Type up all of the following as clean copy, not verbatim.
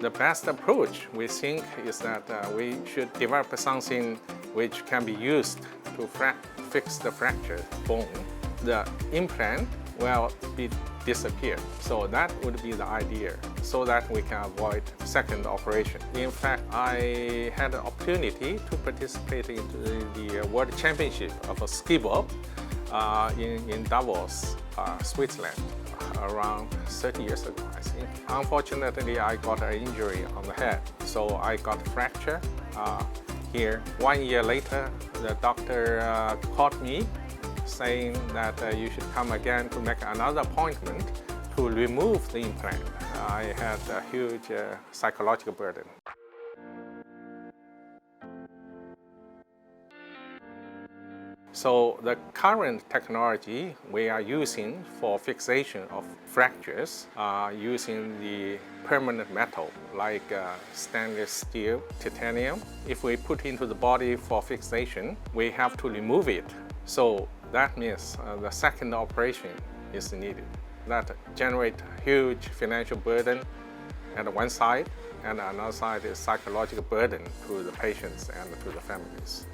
The best approach, we think, is that we should develop something which can be used to fix the fractured bone. The implant will disappear. So that would be the idea, so that we can avoid second operation. In fact, I had an opportunity to participate in the World Championship of a ski bob in Davos, Switzerland, around 30 years ago, I think. Unfortunately, I got an injury on the head, so I got a fracture here. 1 year later, the doctor called me saying that you should come again to make another appointment to remove the implant. I had a huge psychological burden. So the current technology we are using for fixation of fractures are using the permanent metal like stainless steel, titanium. If we put into the body for fixation, we have to remove it. So that means the second operation is needed. That generates huge financial burden at one side, and another side is psychological burden to the patients and to the families.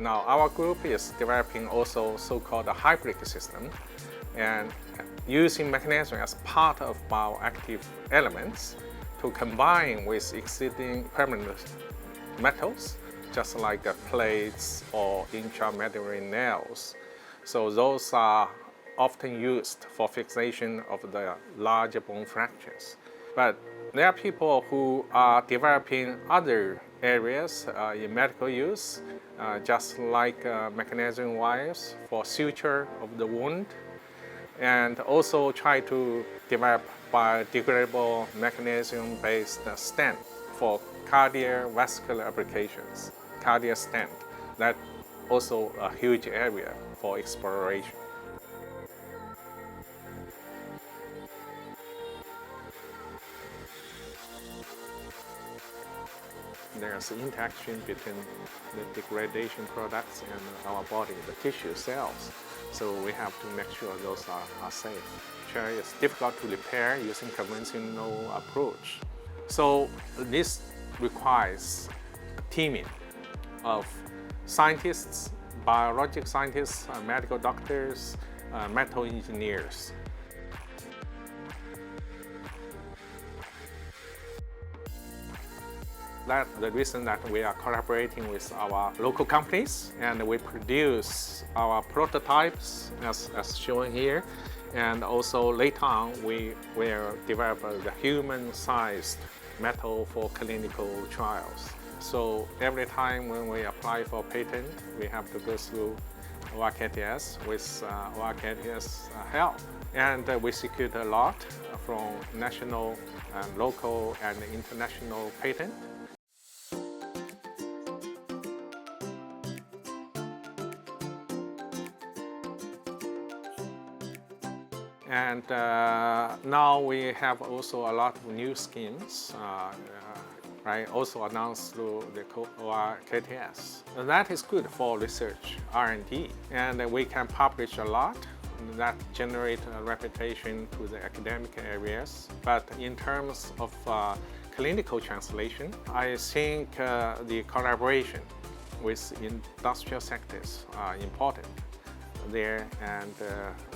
Now, our group is developing also so-called a hybrid system, and using mechanism as part of bioactive elements to combine with existing permanent metals, just like plates or intramedullary nails. So those are often used for fixation of the larger bone fractures. But there are people who are developing other areas in medical use, just like mechanism wires for suture of the wound, and also try to develop biodegradable mechanism-based stent for cardiovascular applications, cardiac stent. That's also a huge area for exploration. There's an interaction between the degradation products and our body, the tissue cells. So we have to make sure those are safe. It's difficult to repair using conventional approach. So this requires teaming of scientists, biologic scientists, medical doctors, metal engineers. That's the reason that we are collaborating with our local companies, and we produce our prototypes as shown here. And also later on, we will develop the human-sized metal for clinical trials. So every time when we apply for patent, we have to go through ORKTS with ORKTS help. And we secured a lot from national, local, and international patent. And now we have also a lot of new schemes, right? Also announced through the ORKTS. That is good for research, R&D, and we can publish a lot. That generate a reputation to the academic areas. But in terms of clinical translation, I think the collaboration with industrial sectors are important there, and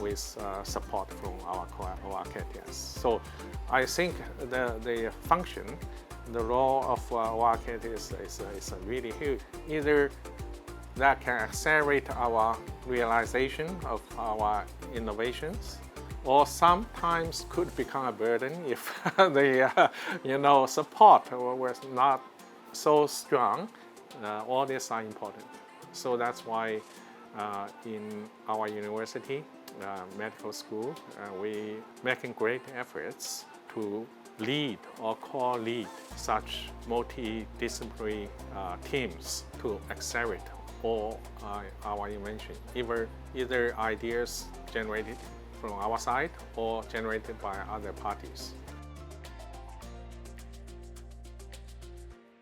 with support from our ORKTS. So I think the function, the role of ORKTS is really huge. Either that can accelerate our realization of our innovations, or sometimes could become a burden if the support was not so strong. All these are important. So that's why in our university, medical school, we making great efforts to lead or co-lead such multidisciplinary teams to accelerate all our invention, either ideas generated from our side or generated by other parties.